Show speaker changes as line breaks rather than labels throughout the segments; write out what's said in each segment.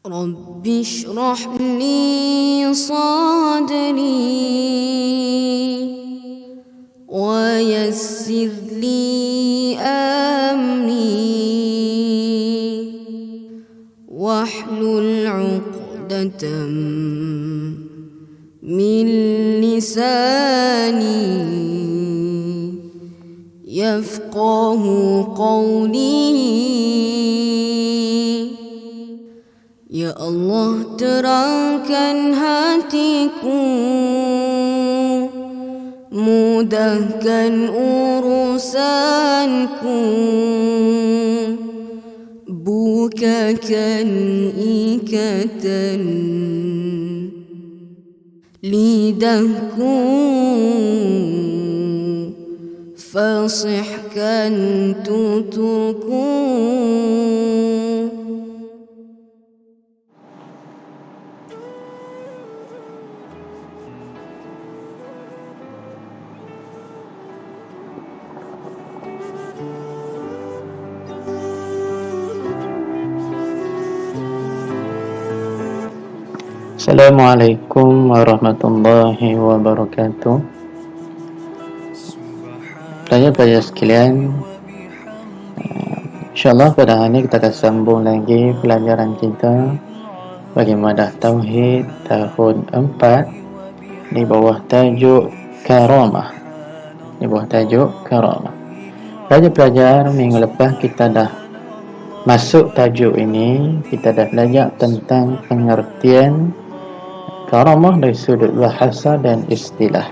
رب اشرح لي صدري ويسر لي أمري واحلل عقدة من لساني يفقه قولي. Ya Allah, terangkan hatiku, mudahkan urusanku, bukakan ikatan lidahku, fasihkan tuturku.
Assalamualaikum warahmatullahi wabarakatuh. Pelajar-pelajar sekalian, InsyaAllah pada hari ini kita akan sambung lagi pelajaran kita bagi Madah Tauhid tahun 4 di bawah tajuk Karamah. Pelajar-pelajar, minggu lepas kita dah masuk tajuk ini, kita dah belajar tentang pengertian karamah dari sudut bahasa dan istilah.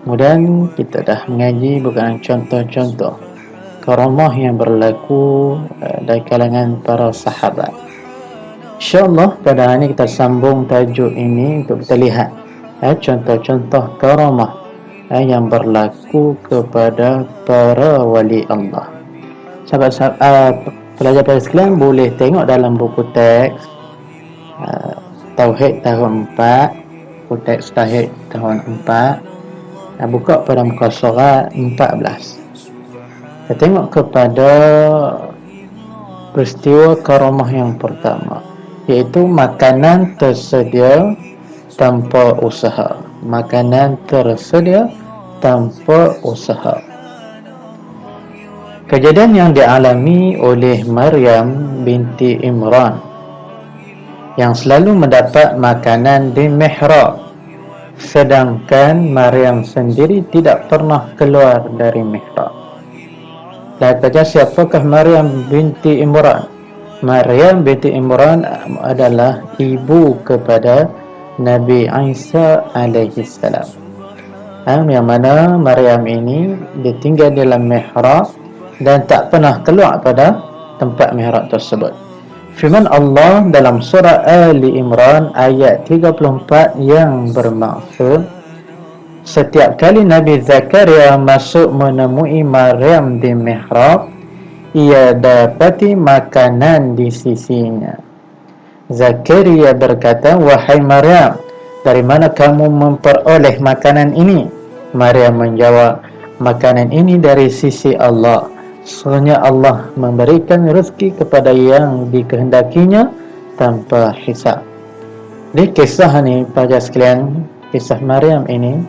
Kemudian kita dah mengaji bukan contoh-contoh karamah yang berlaku dari kalangan para sahabat. InsyaAllah pada hari ini kita sambung tajuk ini untuk kita lihat contoh-contoh karamah yang berlaku kepada para wali Allah. Sahabat-sahabat, pelajar-pelajar sekalian boleh tengok dalam buku teks Tauhid tahun 4, buku teks Tauhid tahun 4, buka pada muka surat 14. Kita tengok kepada peristiwa karamah yang pertama, iaitu makanan tersedia tanpa usaha. Kejadian yang dialami oleh Maryam binti Imran yang selalu mendapat makanan di mihrab, sedangkan Maryam sendiri tidak pernah keluar dari mihrab. Dan saja, siapakah Maryam binti Imran? Maryam binti Imran adalah ibu kepada Nabi Isa alaihi salam. Yang mana Maryam ini ditinggal dalam mihrab dan tak pernah keluar pada tempat mihrab tersebut. Firman Allah dalam surah Ali Imran ayat 34 yang bermaksud, setiap kali Nabi Zakaria masuk menemui Maryam di mihrab, ia dapati makanan di sisinya. Zakaria berkata, "Wahai Maryam, dari mana kamu memperoleh makanan ini?" Maryam menjawab, "Makanan ini dari sisi Allah. Sesungguhnya Allah memberikan rezeki kepada yang dikehendakinya tanpa hisab." Di kisah ni, pelajar sekalian, kisah Maryam ini,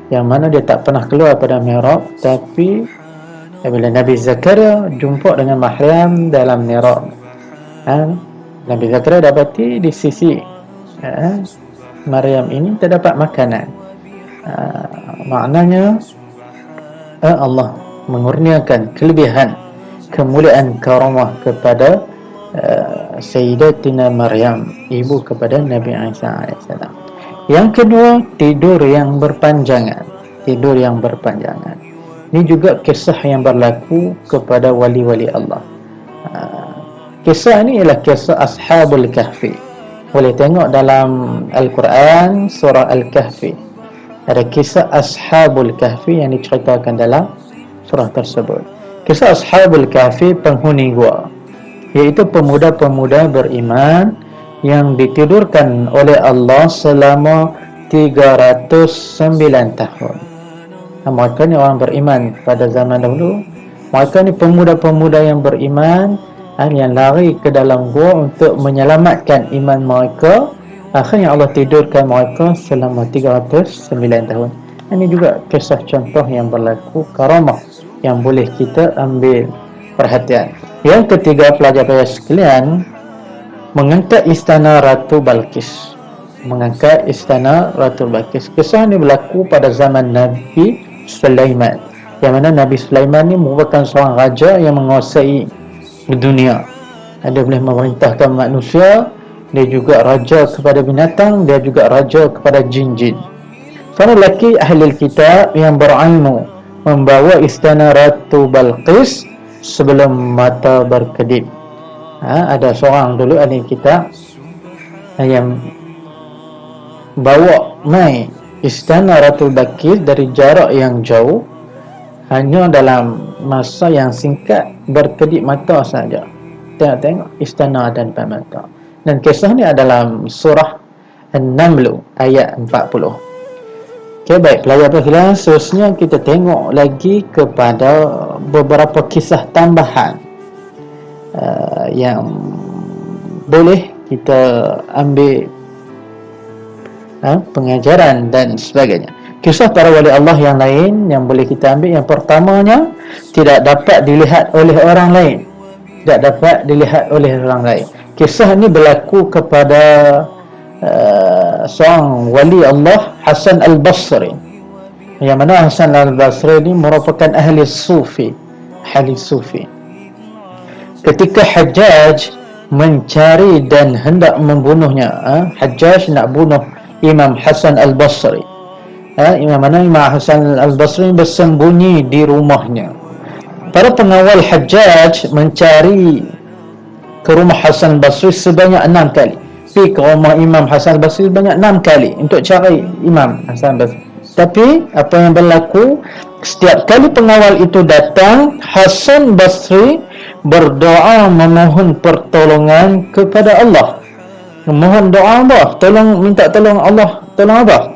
yang mana dia tak pernah keluar pada mihrab, tapi bila Nabi Zakaria jumpa dengan Maryam dalam mihrab, Nabi Zakaria dapati di sisi Maryam ini terdapat makanan. Maknanya Allah mengurniakan kelebihan, kemuliaan karamah kepada Sayyidatina Maryam, ibu kepada Nabi Isa AS. Yang kedua, tidur yang berpanjangan. Ini juga kisah yang berlaku kepada wali-wali Allah. Kisah ini ialah kisah Ashabul Kahfi. Boleh tengok dalam Al-Quran surah Al-Kahfi, ada kisah Ashabul Kahfi yang diceritakan dalam surah tersebut. Kisah Ashabul Kahfi, penghuni gua, iaitu pemuda-pemuda beriman yang ditidurkan oleh Allah selama 309 tahun. Mereka ni orang beriman pada zaman dahulu. Mereka ni pemuda-pemuda yang beriman yang lari ke dalam gua untuk menyelamatkan iman mereka. Akhirnya Allah tidurkan mereka selama 309 tahun. Ini juga kisah contoh yang berlaku karamah yang boleh kita ambil perhatian. Yang ketiga, pelajar-pelajar sekalian, mengangkat istana Ratu Balqis. Mengangkat istana Ratu Balqis. Kisah ini berlaku pada zaman Nabi Sulaiman, yang mana Nabi Sulaiman ini merupakan seorang raja yang menguasai dunia. Dia boleh memerintahkan manusia, dia juga raja kepada binatang, dia juga raja kepada jin-jin. Seorang lelaki ahli kitab yang berilmu membawa istana Ratu Balqis sebelum mata berkedip. Ada seorang dulu ahli kitab yang bawa mai istana Ratu Balqis dari jarak yang jauh, hanya dalam masa yang singkat, berkedip mata saja. Tengok istana ada depan mata. Dan kisah ni adalah surah An-Naml ayat 40. Okey, baik pelajar-pelajar, seterusnya kita tengok lagi kepada beberapa kisah tambahan yang boleh kita ambil pengajaran dan sebagainya. Kisah para wali Allah yang lain yang boleh kita ambil, yang pertamanya, tidak dapat dilihat oleh orang lain. Tidak dapat dilihat oleh orang lain. Kisah ini berlaku kepada seorang wali Allah, Hasan Al-Basri. Yang mana Hasan Al-Basri ini merupakan ahli sufi. Ahli sufi. Ketika Hajjaj mencari dan hendak membunuhnya, Hajjaj nak bunuh Imam Hasan Al-Basri. Imam Hasan Al-Basri bersembunyi di rumahnya. Para pengawal Hajjaj mencari ke rumah Hasan Al-Basri sebanyak 6 kali. Pergi ke rumah Imam Hasan Al-Basri banyak 6 kali untuk cari Imam Hasan Al-Basri. Tapi apa yang berlaku, setiap kali pengawal itu datang, Hasan Basri berdoa memohon pertolongan kepada Allah. Memohon doa Allah, minta tolong Allah, tolong Allah.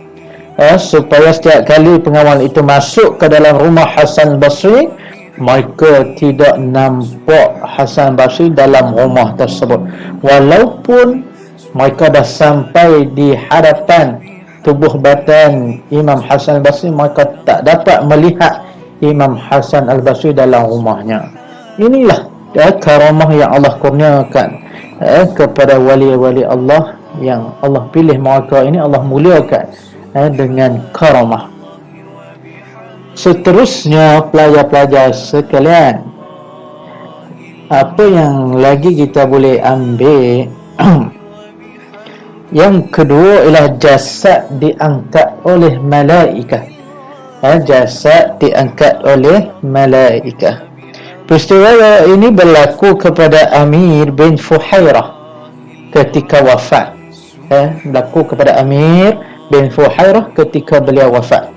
Supaya setiap kali pengawal itu masuk ke dalam rumah Hasan Basri, mereka tidak nampak Hasan Basri dalam rumah tersebut. Walaupun mereka dah sampai di hadapan tubuh badan Imam Hasan Basri, mereka tak dapat melihat Imam Hasan Al-Basri dalam rumahnya. Inilah karamah yang Allah kurniakan kepada wali-wali Allah yang Allah pilih mereka ini, Allah muliakan dengan karamah. Seterusnya, pelajar-pelajar sekalian, apa yang lagi kita boleh ambil? Yang kedua ialah jasad diangkat oleh malaikat. Jasad diangkat oleh malaikat. Peristiwa ini berlaku kepada Amir bin Fuhairah ketika wafat. Berlaku kepada Amir bin Fuhairah ketika beliau wafat.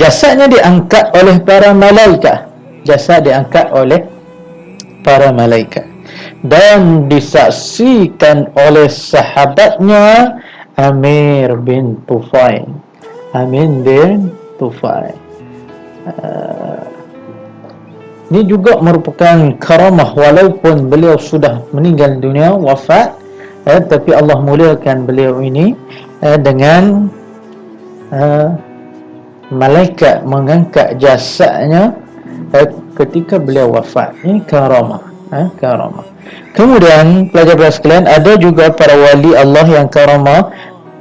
Jasadnya diangkat oleh para malaikat. Jasad diangkat oleh para malaikat dan disaksikan oleh sahabatnya Amir bin Tufail. Amir bin Tufail. Ini juga merupakan karamah, walaupun beliau sudah meninggal dunia, wafat, tapi Allah muliakan beliau ini dengan malaikat mengangkat jasadnya ketika beliau wafat. Ini karamah. Karamah. Kemudian pelajar-pelajar sekalian, ada juga para wali Allah yang karamah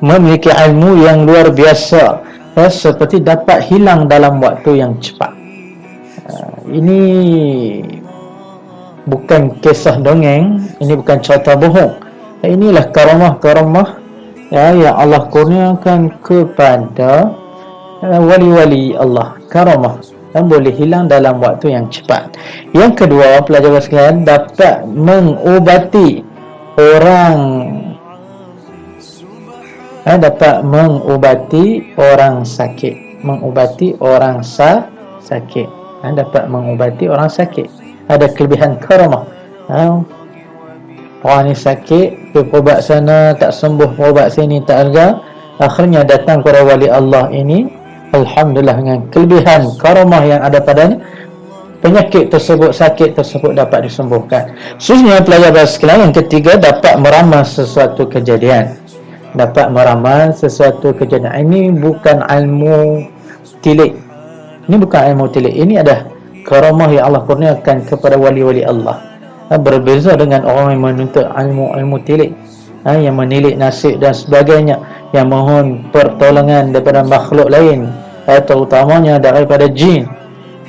memiliki ilmu yang luar biasa, seperti dapat hilang dalam waktu yang cepat. Ini bukan kisah dongeng, ini bukan cerita bohong. Inilah karamah-karamah yang Allah kurniakan kepada wali-wali Allah. Karamah yang boleh hilang dalam waktu yang cepat. Yang kedua, pelajar sekalian, dapat mengubati orang, dapat mengubati orang sakit. Mengubati orang sakit. Dapat mengubati orang sakit. Ada kelebihan karamah. Orang ni sakit, pergi berubat sana tak sembuh, berubat sini tak lega, akhirnya datang kepada wali Allah ini, alhamdulillah, dengan kelebihan karamah yang ada padanya, penyakit tersebut, sakit tersebut dapat disembuhkan. Khususnya pelajar sekalian, yang ketiga, dapat meramal sesuatu kejadian. Dapat meramal sesuatu kejadian. Ini bukan ilmu tilik. Ini bukan ilmu tilik. Ini adalah karamah yang Allah kurniakan kepada wali-wali Allah. Berbeza dengan orang yang menuntut ilmu tilik, yang menilik nasib dan sebagainya, yang mohon pertolongan daripada makhluk lain, terutamanya daripada jin.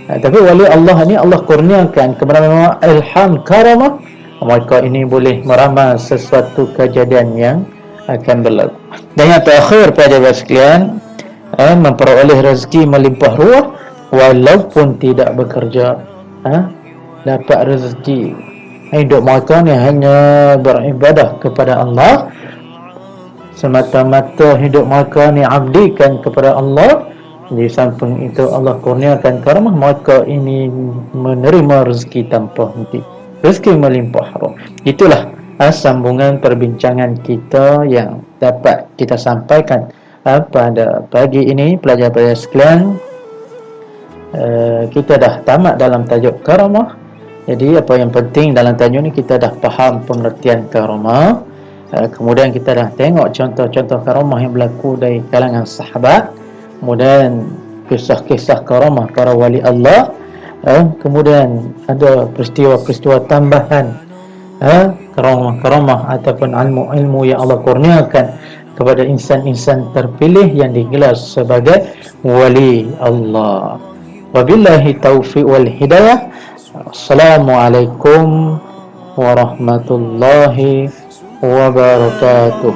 Tapi wali Allah ni Allah kurniakan kepada memang ilham karamah, maka ini boleh meramal sesuatu kejadian yang akan berlaku. Dan yang terakhir pada sekalian, memperoleh rezeki melimpah ruah walaupun tidak bekerja. Dapat rezeki, hidup mereka ni hanya beribadah kepada Allah, semata-mata hidup mereka ni abdikan kepada Allah. Di samping itu Allah kurniakan karamah, maka ini menerima rezeki tanpa henti, rezeki melimpah ruah. Itulah sambungan perbincangan kita yang dapat kita sampaikan pada pagi ini. Pelajar-pelajar sekalian, kita dah tamat dalam tajuk karamah. Jadi apa yang penting dalam tajuk ni, kita dah faham pengertian karamah, kemudian kita dah tengok contoh-contoh karamah yang berlaku dari kalangan sahabat, kemudian kisah-kisah karamah para wali Allah, kemudian ada peristiwa-peristiwa tambahan, karamah ataupun ilmu-ilmu yang Allah kurniakan kepada insan-insan terpilih yang digelar sebagai wali Allah. Wabillahi taufiq wal hidayah. Assalamualaikum warahmatullahi wabarakatuh.